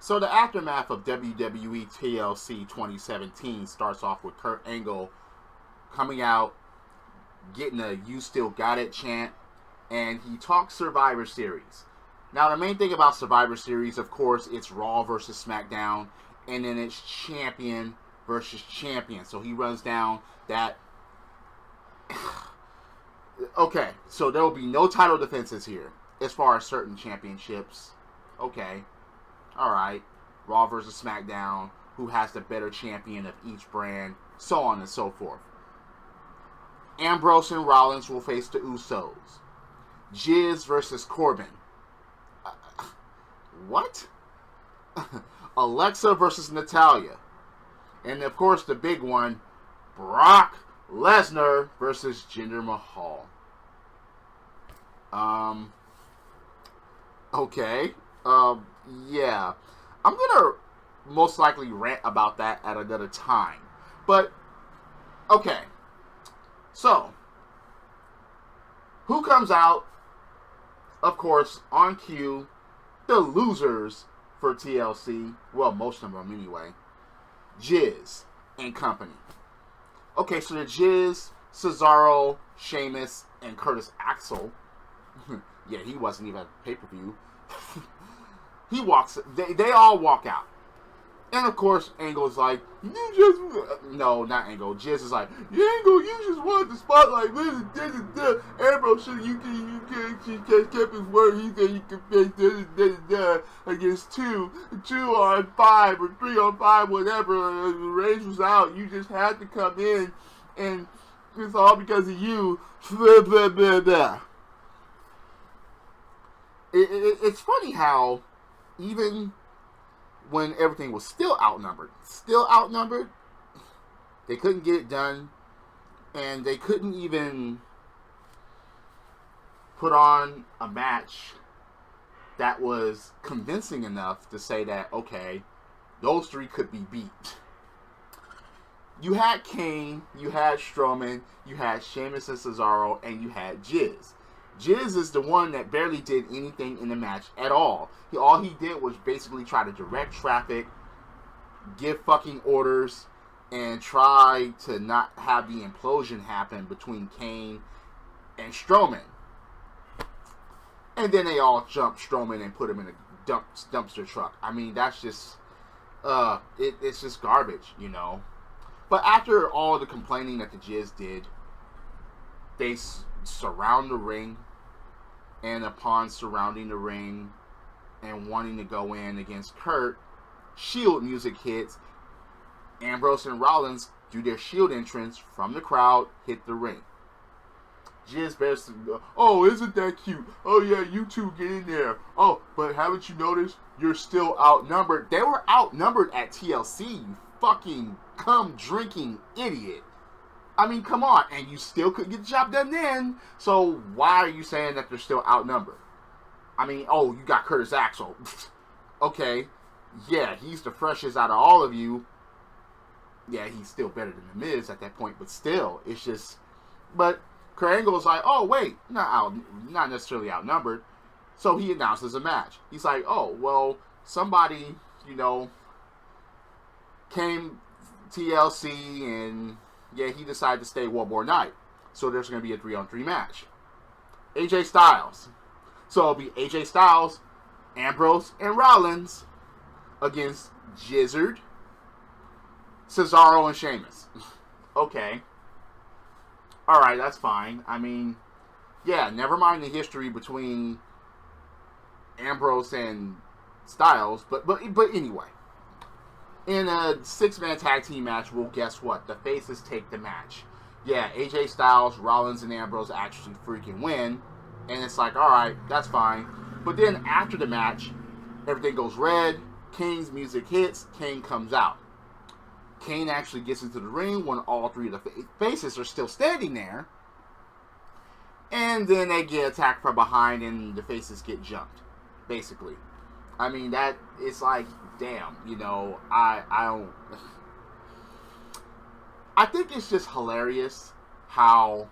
So the aftermath of WWE TLC 2017 starts off with Kurt Angle coming out, getting a "You Still Got It" chant, and he talks Survivor Series. Now, the main thing about Survivor Series, of course, it's Raw versus SmackDown, and then it's champion versus champion. So he runs down that. Okay, so there will be no title defenses here as far as certain championships. Okay, alright. Raw versus SmackDown, who has the better champion of each brand, so on and so forth. Ambrose and Rollins will face the Usos. Jiz versus Corbin. What? Alexa versus Natalia. And of course the big one, Brock Lesnar versus Jinder Mahal. Okay. Yeah. I'm gonna most likely rant about that at another time. But, okay. So, who comes out? Of course, on cue, the losers for TLC. Well, most of them anyway. Jiz and company. Okay, so the Jiz, Cesaro, Sheamus, and Curtis Axel. Yeah, he wasn't even at pay-per-view. He walks. They all walk out. And of course, Angle's like, you just... No, not Angle. Jiz is like, Angle, you just wanted the spotlight. Ambrose, you kept his word. He said he could face against 2 on 5 or 3 on 5, whatever. The range was out. You just had to come in, and it's all because of you. Blah, blah, blah, blah. It's funny how even when everything was still outnumbered, they couldn't get it done, and they couldn't even put on a match that was convincing enough to say that, okay, those 3 could be beat. You had Kane, you had Strowman, you had Sheamus and Cesaro, and you had Jiz. Jiz is the one that barely did anything in the match at all. All he did was basically try to direct traffic, give fucking orders, and try to not have the implosion happen between Kane and Strowman. And then they all jumped Strowman and put him in a dumpster truck. I mean, that's just, it's just garbage, you know. But after all the complaining that the Jiz did, they surround the ring. And upon surrounding the ring and wanting to go in against Kurt, Shield music hits. Ambrose and Rollins do their Shield entrance from the crowd, hit the ring. Jiz basically, oh, isn't that cute? Oh yeah, you two get in there. Oh, but haven't you noticed? You're still outnumbered. They were outnumbered at TLC, you fucking cum-drinking idiot. I mean, come on. And you still couldn't get the job done then. So why are you saying that they're still outnumbered? I mean, oh, you got Curtis Axel. Okay. Yeah, he's the freshest out of all of you. Yeah, he's still better than The Miz at that point. But still, it's just... But Kurt Angle's like, oh, wait. Not necessarily outnumbered. So he announces a match. He's like, oh, well, somebody, you know, came TLC and... Yeah, he decided to stay one more night. So there's going to be a 3-on-3 match. AJ Styles. So it'll be AJ Styles, Ambrose, and Rollins against Jizzard, Cesaro, and Sheamus. Okay. Alright, that's fine. I mean, yeah, never mind the history between Ambrose and Styles. But anyway. In a 6-man tag team match, well, guess what? The faces take the match. Yeah, AJ Styles, Rollins, and Ambrose actually freaking win. And it's like, alright, that's fine. But then after the match, everything goes red. Kane's music hits. Kane comes out. Kane actually gets into the ring when all 3 of the faces are still standing there. And then they get attacked from behind and the faces get jumped. Basically. I mean, that, it's like, damn, you know, I don't... I think it's just hilarious how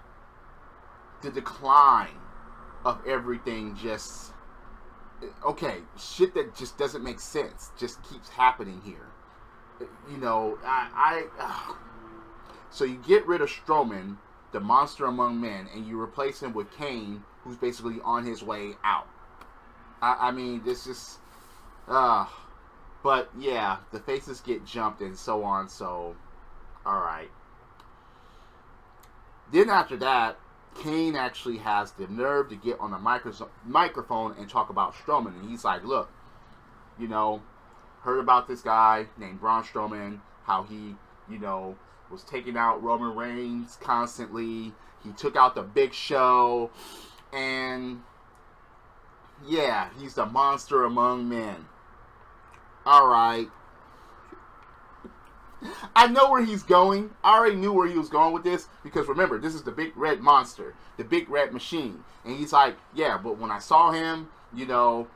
the decline of everything just Okay, shit that just doesn't make sense just keeps happening here. You know, so you get rid of Strowman, the monster among men, and you replace him with Kane, who's basically on his way out. I mean, this is, but yeah, the faces get jumped and so on. So, all right. Then after that, Kane actually has the nerve to get on the microphone and talk about Strowman, and he's like, "Look, you know, heard about this guy named Braun Strowman, how he, you know, was taking out Roman Reigns constantly. He took out the Big Show, and yeah, he's the monster among men." All right. I know where he's going. I already knew where he was going with this because remember, this is the big red monster, the big red machine. And he's like, yeah, but when I saw him, you know,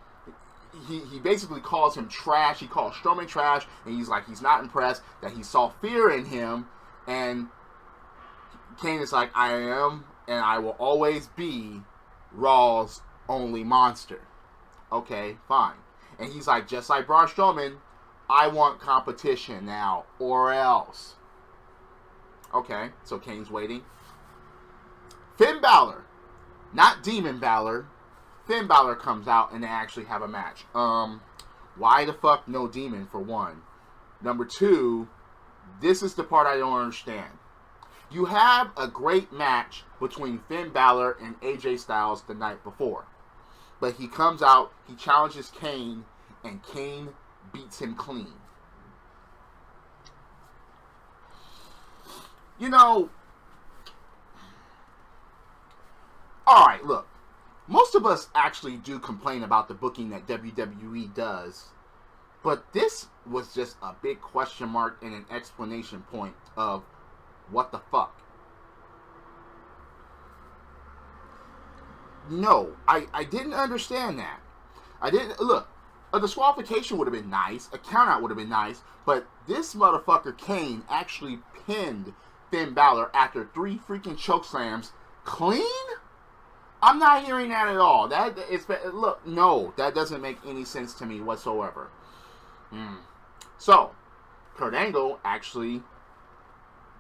he basically calls him trash. He calls Strowman trash, and he's like, he's not impressed that he saw fear in him. And Kane is like, I am, and I will always be Raw's only monster. Okay, fine. And he's like, just like Braun Strowman, I want competition now, or else. Okay, so Kane's waiting. Finn Balor, not Demon Balor. Finn Balor comes out and they actually have a match. Why the fuck no Demon, for one? Number two, this is the part I don't understand. You have a great match between Finn Balor and AJ Styles the night before. But he comes out, he challenges Kane, and Kane beats him clean. You know, alright, look. Most of us actually do complain about the booking that WWE does. But this was just a big question mark and an explanation point of what the fuck. No, I didn't understand that. I didn't, look, a disqualification would have been nice, a countout would have been nice, but this motherfucker Kane actually pinned Finn Balor after 3 freaking chokeslams clean? I'm not hearing that at all. Look, no, that doesn't make any sense to me whatsoever. So, Kurt Angle actually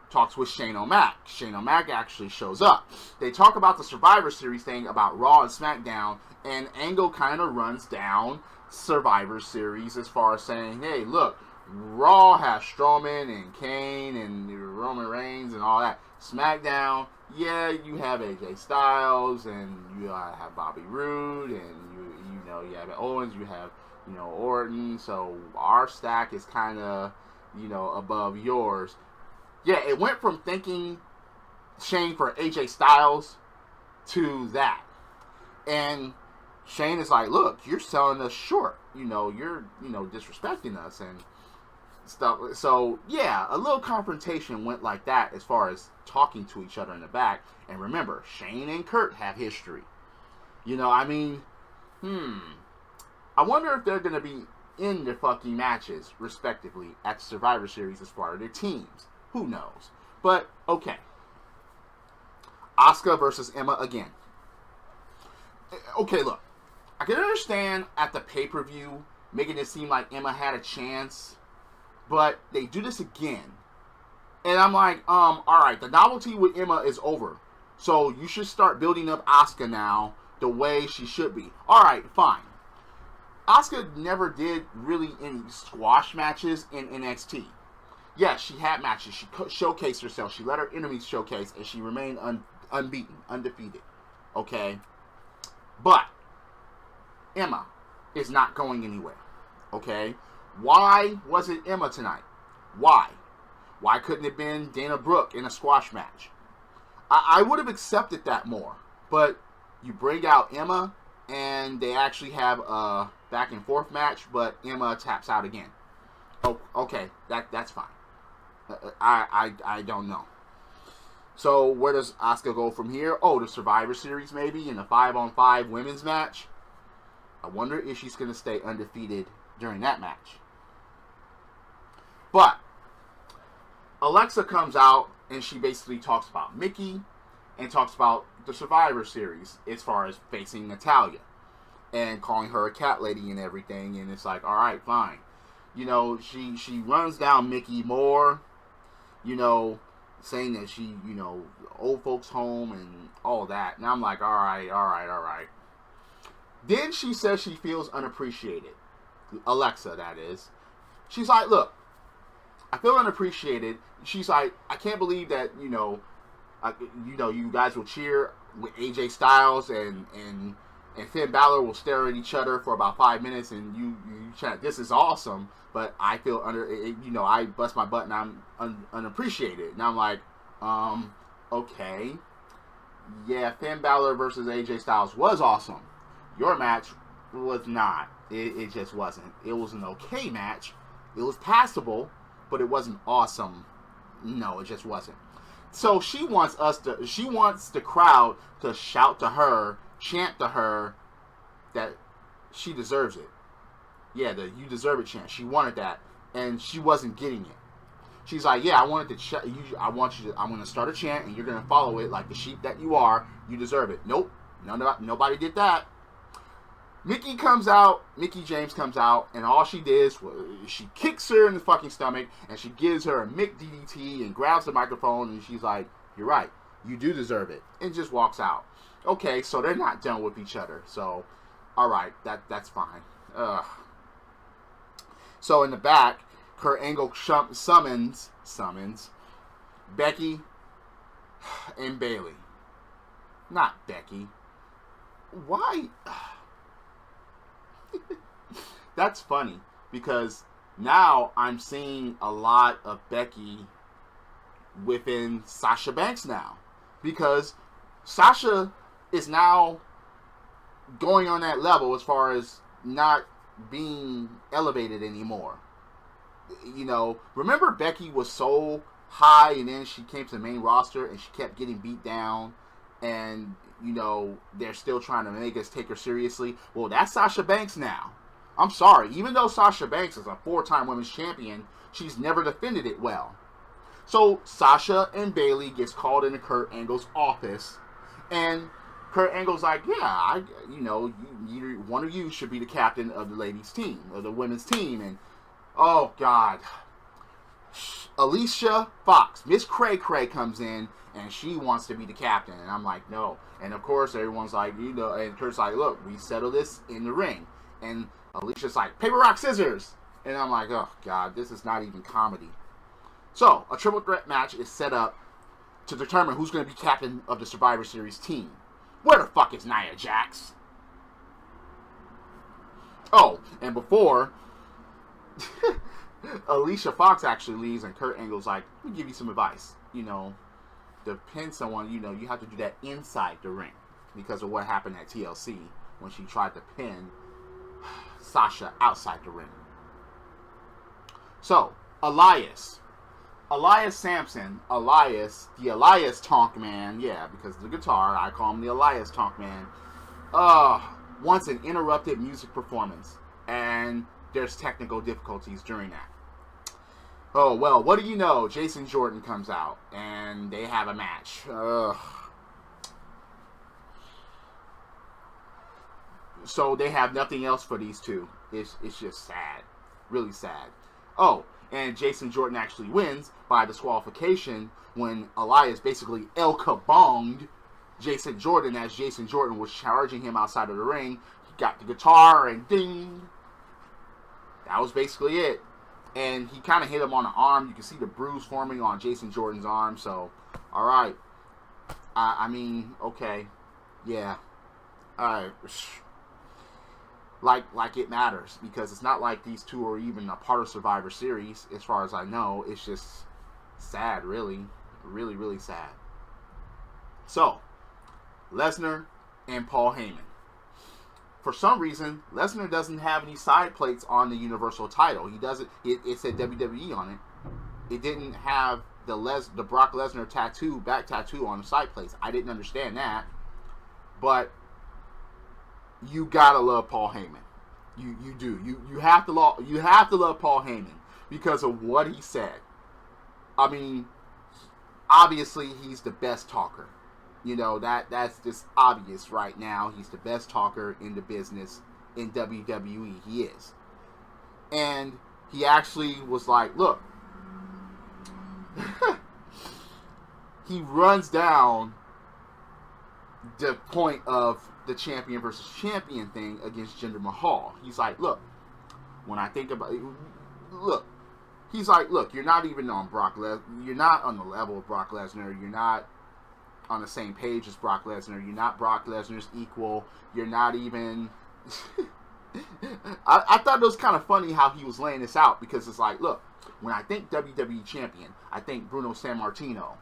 talks with Shane O'Mac. Shane O'Mac actually shows up. They talk about the Survivor Series thing about Raw and SmackDown, and Angle kind of runs down Survivor Series as far as saying, hey, look, Raw has Strowman and Kane and Roman Reigns and all that. SmackDown, yeah, you have AJ Styles and you have Bobby Roode and you have Owens, you have Orton. So our stack is kind of above yours. Yeah, it went from thanking Shane for AJ Styles to that, and Shane is like, look, you're selling us short. You're disrespecting us and stuff. So yeah, a little confrontation went like that as far as talking to each other in the back. And remember, Shane and Kurt have history. I wonder if they're going to be in the fucking matches, respectively, at Survivor Series as far as their teams. Who knows? But, okay. Asuka versus Emma again. Okay, look. I can understand at the pay-per-view making it seem like Emma had a chance, but they do this again. And I'm like, alright, the novelty with Emma is over. So you should start building up Asuka now the way she should be. Alright, fine. Asuka never did really any squash matches in NXT. Yes, she had matches. She showcased herself. She let her enemies showcase, and she remained unbeaten, undefeated. Okay? But Emma is not going anywhere. Okay? Why was it Emma tonight? Why? Why couldn't it have been Dana Brooke in a squash match? I would have accepted that more. But you bring out Emma, and they actually have a back and forth match, but Emma taps out again. Oh, okay, that's fine. I don't know. So where does Asuka go from here? Oh, the Survivor Series maybe in a 5-on-5 women's match. I wonder if she's going to stay undefeated during that match. But Alexa comes out and she basically talks about Mickey and talks about the Survivor Series as far as facing Natalya. and calling her a cat lady and everything. And it's like, all right, fine. You know, she runs down Mickey more, you know, saying that she, you know, old folks home and all that. And I'm like, all right. Then she says she feels unappreciated. Alexa, that is. She's like, look, I feel unappreciated. She's like, I can't believe that, you know, you guys will cheer with AJ Styles and Finn Balor will stare at each other for about 5 minutes and you chant, this is awesome, but I feel I bust my butt and I'm unappreciated. And I'm like, okay. Yeah, Finn Balor versus AJ Styles was awesome. Your match was not. It just wasn't. It was an okay match. It was passable, but it wasn't awesome. No, it just wasn't. So she wants the crowd to shout to her, chant to her that she deserves it. Yeah, the "you deserve it" chant. She wanted that, and she wasn't getting it. She's like, yeah, I wanted to. I'm going to start a chant, and you're going to follow it like the sheep that you are. You deserve it. Nope, nobody did that. Mickey James comes out, and all she did was she kicks her in the fucking stomach, and she gives her a Mick DDT and grabs the microphone, and she's like, you're right, you do deserve it, and just walks out. Okay, so they're not done with each other, so, alright, that's fine. Ugh. So in the back, Kurt Angle summons Becky and Bayley. Not Becky. Why? That's funny because now I'm seeing a lot of Becky within Sasha Banks now, because Sasha is now going on that level as far as not being elevated anymore. You know, remember Becky was so high and then she came to the main roster and she kept getting beat down, and you know, they're still trying to make us take her seriously. Well, that's Sasha Banks now. I'm sorry. Even though Sasha Banks is a 4-time women's champion, she's never defended it well. So Sasha and Bayley gets called into Kurt Angle's office, and Kurt Angle's like, yeah, one of you should be the captain of the ladies' team, or the women's team. And, oh, God. Alicia Fox, Miss Cray Cray, comes in, and she wants to be the captain. And I'm like, no. And of course, everyone's like, and Kurt's like, look, we settle this in the ring. And Alicia's like, paper, rock, scissors. And I'm like, oh, God, this is not even comedy. So, a triple threat match is set up to determine who's going to be captain of the Survivor Series team. Where the fuck is Nia Jax? Oh, and before Alicia Fox actually leaves, and Kurt Angle's like, let me give you some advice. You know, to pin someone, you have to do that inside the ring because of what happened at TLC when she tried to pin Sasha outside the ring. So, Elias Sampson, the Elias Tonk Man, yeah, because of the guitar, I call him the Elias Tonk Man, wants an interrupted music performance, and there's technical difficulties during that. Oh, well, what do you know? Jason Jordan comes out, and they have a match. So they have nothing else for these two. It's just sad. Really sad. Oh, and Jason Jordan actually wins by disqualification when Elias basically El Kabonged Jason Jordan as Jason Jordan was charging him outside of the ring. He got the guitar and ding. That was basically it. And he kind of hit him on the arm. You can see the bruise forming on Jason Jordan's arm. So, all right. I mean, okay. Yeah. All right. Like it matters, because it's not like these two are even a part of Survivor Series, as far as I know. It's just sad, really. Really, really sad. So, Lesnar and Paul Heyman. For some reason, Lesnar doesn't have any side plates on the Universal title. He doesn't. It said WWE on it. It didn't have the Brock Lesnar back tattoo on the side plates. I didn't understand that. But you gotta love Paul Heyman. You do. You have to love Paul Heyman because of what he said. I mean, obviously he's the best talker. You know, that's just obvious right now. He's the best talker in the business in WWE. He is. And he actually was like, look, he runs down the point of the champion versus champion thing against Jinder Mahal. He's like, look, when I think about it, look, he's like, look, you're not even on Brock Lesnar. You're not on the level of Brock Lesnar. You're not on the same page as Brock Lesnar. You're not Brock Lesnar's equal. You're not even... I thought it was kind of funny how he was laying this out, because it's like, look, when I think WWE Champion, I think Bruno Sammartino,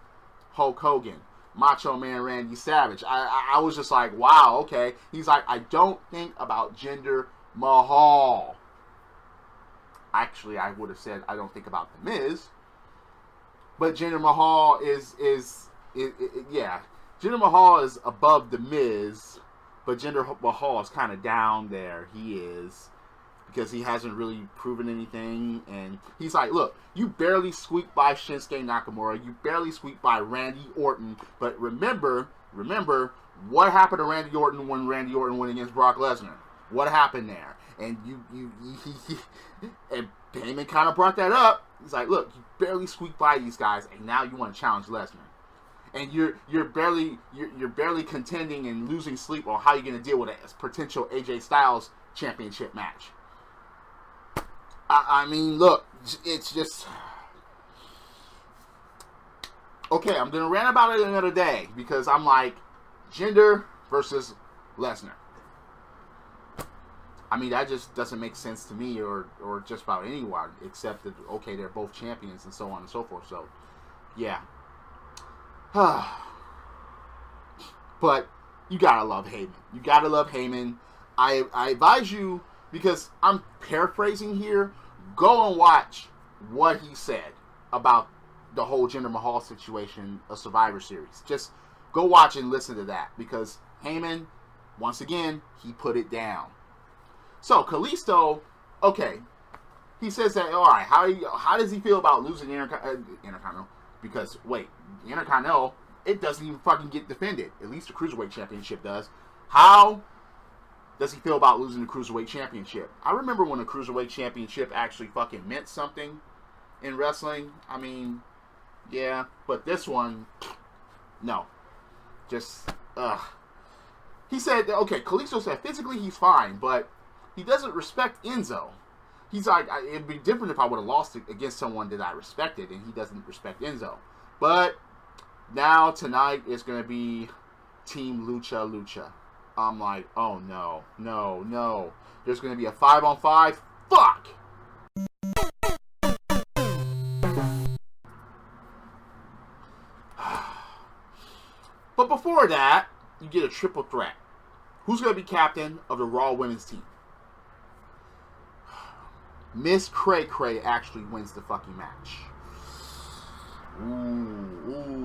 Hulk Hogan, Macho Man Randy Savage. I was just like, wow, okay. He's like, I don't think about Jinder Mahal. Actually, I would have said I don't think about The Miz. But Jinder Mahal is yeah. Jinder Mahal is above The Miz, but Jinder Mahal is kind of down there. He is, because he hasn't really proven anything. And he's like, look, you barely squeaked by Shinsuke Nakamura. You barely squeaked by Randy Orton. But remember, what happened to Randy Orton when Randy Orton went against Brock Lesnar? What happened there? And and Heyman kind of brought that up. He's like, look, you barely squeaked by these guys, and now you want to challenge Lesnar. And you're barely contending and losing sleep on how you're going to deal with a potential AJ Styles championship match. I mean, look, it's just... Okay, I'm going to rant about it another day, because I'm like, Jinder versus Lesnar. I mean, that just doesn't make sense to me, or just about anyone, except that, okay, they're both champions and so on and so forth. So, yeah. But you gotta love Heyman. You gotta love Heyman. I advise you, because I'm paraphrasing here, go and watch what he said about the whole Jinder Mahal situation, a Survivor Series. Just go watch and listen to that, because Heyman, once again, he put it down. So, Kalisto, okay, he says that, all right, how does he feel about losing the Intercontinental? Because, wait, the Intercontinental, it doesn't even fucking get defended. At least the Cruiserweight Championship does. How does he feel about losing the Cruiserweight Championship? I remember when the Cruiserweight Championship actually fucking meant something in wrestling. I mean, yeah, but this one, no. Just, He said, okay, Kalisto said physically he's fine, but he doesn't respect Enzo. He's like, it'd be different if I would have lost it against someone that I respected, and he doesn't respect Enzo. But now, tonight, is going to be Team Lucha. I'm like, oh no. There's going to be a 5-on-5. Fuck! But before that, you get a triple threat. Who's going to be captain of the Raw Women's team? Miss Cray Cray actually wins the fucking match. Ooh.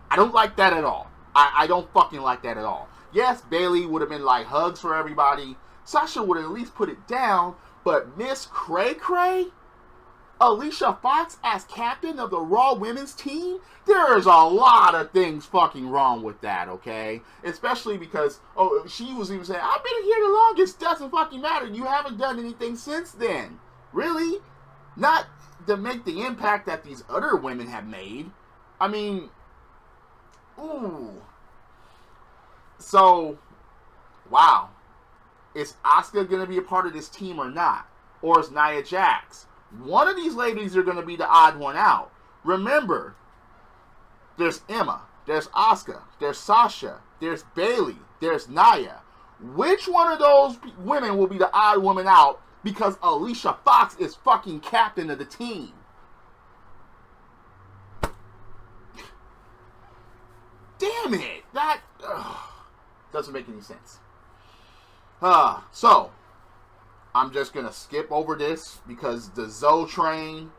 I don't like that at all. I don't fucking like that at all. Yes, Bayley would have been like hugs for everybody. Sasha would have at least put it down. But Miss Cray Cray? Alicia Fox as captain of the Raw Women's team? There's a lot of things fucking wrong with that, okay? Especially because, she was even saying, I've been here the longest, doesn't fucking matter. You haven't done anything since then. Really? Not to make the impact that these other women have made. I mean, ooh. So, wow. Is Asuka going to be a part of this team or not? Or is Nia Jax? One of these ladies are going to be the odd one out. Remember, there's Emma, there's Asuka, there's Sasha, there's Bayley, there's Nia. Which one of those women will be the odd woman out because Alicia Fox is fucking captain of the team? Damn it! That doesn't make any sense. So, I'm just going to skip over this because the Zoe train,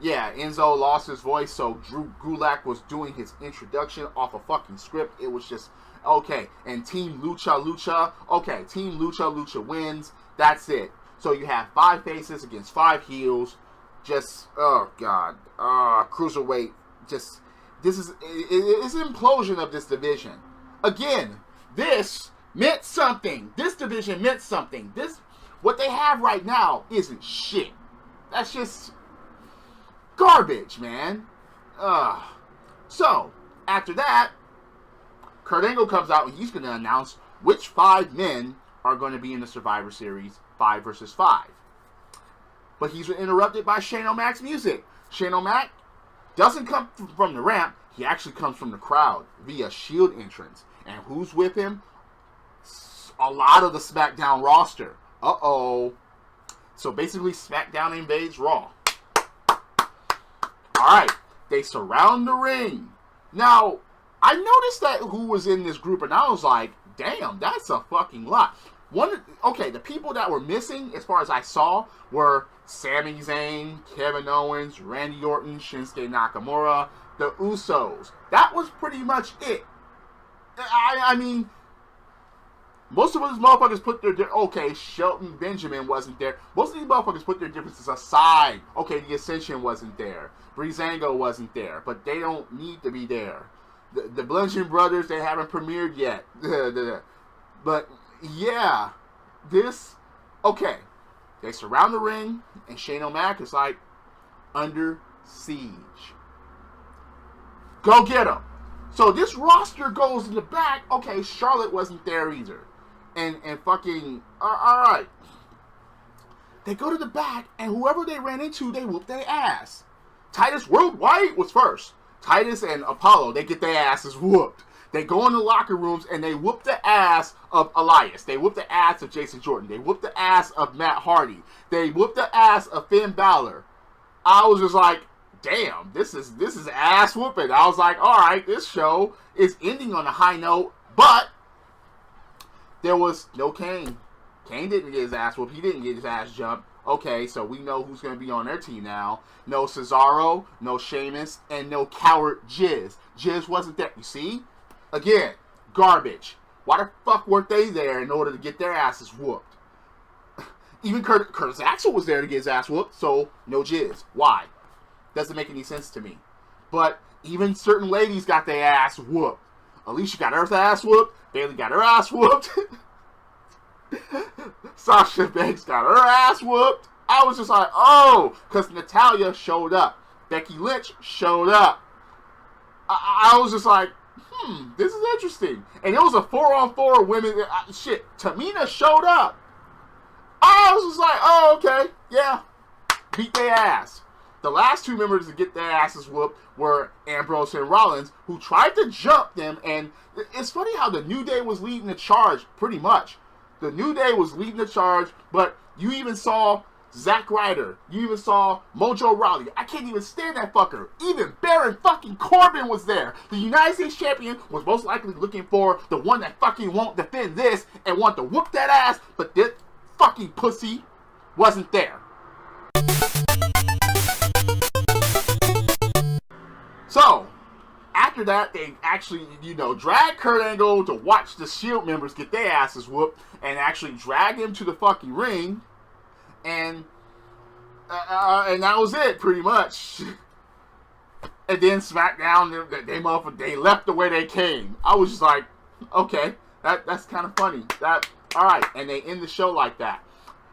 yeah, Enzo lost his voice, so Drew Gulak was doing his introduction off a fucking script. It was just, okay, and Team Lucha, okay, Team Lucha wins. That's it. So you have 5 faces against 5 heels. Just, oh, God. Cruiserweight. Just, it's an implosion of this division. Again, this meant something. This division meant something. What they have right now isn't shit. That's just garbage, man. So, after that, Kurt Angle comes out and he's going to announce which 5 men are going to be in the Survivor Series 5 versus 5. But he's interrupted by Shane O'Mac's music. Shane O'Mac doesn't come from the ramp. He actually comes from the crowd via Shield entrance. And who's with him? A lot of the SmackDown roster. Uh-oh. So basically, SmackDown invades Raw. Alright. They surround the ring. Now, I noticed that who was in this group, and I was like, damn, that's a fucking lot. The people that were missing, as far as I saw, were Sami Zayn, Kevin Owens, Randy Orton, Shinsuke Nakamura, the Usos. That was pretty much it. I mean, most of these motherfuckers put their... Okay, Shelton Benjamin wasn't there. Most of these motherfuckers put their differences aside. Okay, the Ascension wasn't there. Breezango wasn't there. But they don't need to be there. The Bludgeon Brothers, they haven't premiered yet. But, yeah. Okay. They surround the ring, and Shane O'Mac is like, under siege. Go get him. So this roster goes in the back. Okay, Charlotte wasn't there either. And fucking... Alright. They go to the back, and whoever they ran into, they whoop their ass. Titus Worldwide was first. Titus and Apollo, they get their asses whooped. They go in the locker rooms, and they whoop the ass of Elias. They whoop the ass of Jason Jordan. They whoop the ass of Matt Hardy. They whoop the ass of Finn Balor. I was just like, damn, this is ass whooping. I was like, all right, this show is ending on a high note, but there was no Kane. Kane didn't get his ass whooped. He didn't get his ass jumped. Okay, so we know who's going to be on their team now. No Cesaro, no Sheamus, and no coward Jizz. Jizz wasn't there. You see? Again, garbage. Why the fuck weren't they there in order to get their asses whooped? Even Curtis Axel was there to get his ass whooped, so no Jizz. Why? Doesn't make any sense to me. But even certain ladies got their ass whooped. Alicia got her ass whooped. Bayley got her ass whooped. Sasha Banks got her ass whooped. I was just like, oh, because Natalya showed up. Becky Lynch showed up. I was just like, this is interesting. And it was a 4-on-4 women. Shit, Tamina showed up. I was just like, oh, okay, yeah. Beat their ass. The last 2 members to get their asses whooped were Ambrose and Rollins, who tried to jump them. And it's funny how the New Day was leading the charge, pretty much. The New Day was leading the charge, but you even saw Zack Ryder. You even saw Mojo Rawley. I can't even stand that fucker. Even Baron fucking Corbin was there. The United States champion was most likely looking for the one that fucking won't defend this and want to whoop that ass, but this fucking pussy wasn't there. So, after that, they actually, drag Kurt Angle to watch the Shield members get their asses whooped and actually drag him to the fucking ring. And that was it, pretty much. And then SmackDown, they left the way they came. I was just like, okay, that's kind of funny. Alright, and they end the show like that.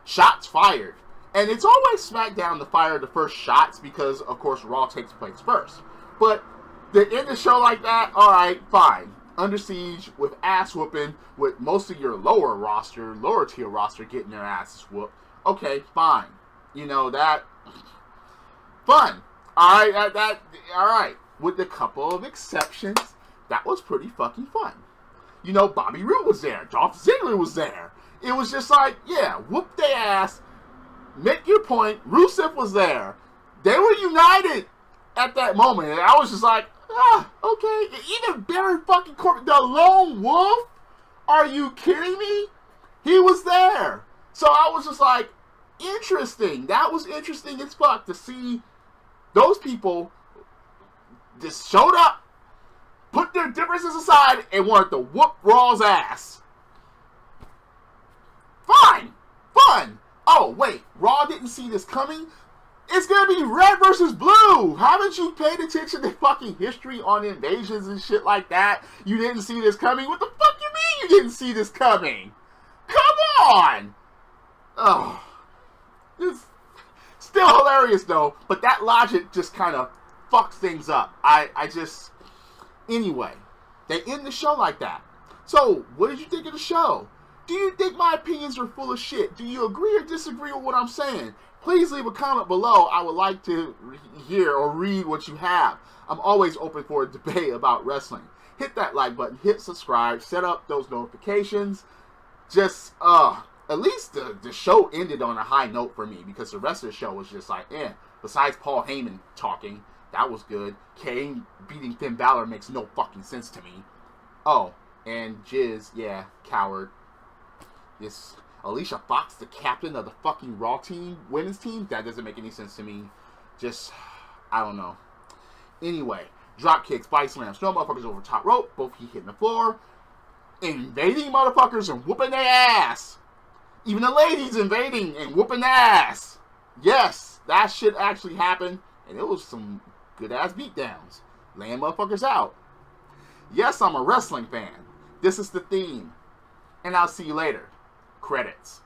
Shots fired. And it's always SmackDown to fire the first shots because, of course, Raw takes place first. But they end the show like that, alright, fine. Under Siege with ass whooping, with most of your lower tier roster getting their asses whooped. Okay, fine. That fun. Alright, alright. With a couple of exceptions, that was pretty fucking fun. Bobby Roode was there. Dolph Ziggler was there. It was just like, yeah, whoop their ass. Make your point. Rusev was there. They were united at that moment. And I was just like, okay. Even Baron fucking Corbin, the lone wolf? Are you kidding me? He was there. So I was just like, interesting. That was interesting as fuck to see those people just showed up, put their differences aside, and wanted to whoop Raw's ass. Fine. Fun. Oh, wait. Raw didn't see this coming? It's gonna be red versus blue. Haven't you paid attention to fucking history on invasions and shit like that? You didn't see this coming? What the fuck you mean you didn't see this coming? Come on! Oh, it's still hilarious though, but that logic just kind of fucks things up. Anyway, they end the show like that. So, what did you think of the show? Do you think my opinions are full of shit? Do you agree or disagree with what I'm saying? Please leave a comment below. I would like to hear or read what you have. I'm always open for a debate about wrestling. Hit that like button, hit subscribe, set up those notifications. Just, at least the show ended on a high note for me, because the rest of the show was just like, Besides Paul Heyman talking, that was good. Kane beating Finn Balor makes no fucking sense to me. Oh, and Jiz, yeah, coward. Is Alicia Fox the captain of the fucking Raw team, women's team? That doesn't make any sense to me. Just, I don't know. Anyway, drop kicks, body slams, no motherfuckers over top rope, both feet hitting the floor, invading motherfuckers and whooping their ass. Even the ladies invading and whooping ass. Yes, that shit actually happened, and it was some good ass beatdowns, laying motherfuckers out. Yes, I'm a wrestling fan. This is the theme, and I'll see you later. Credits.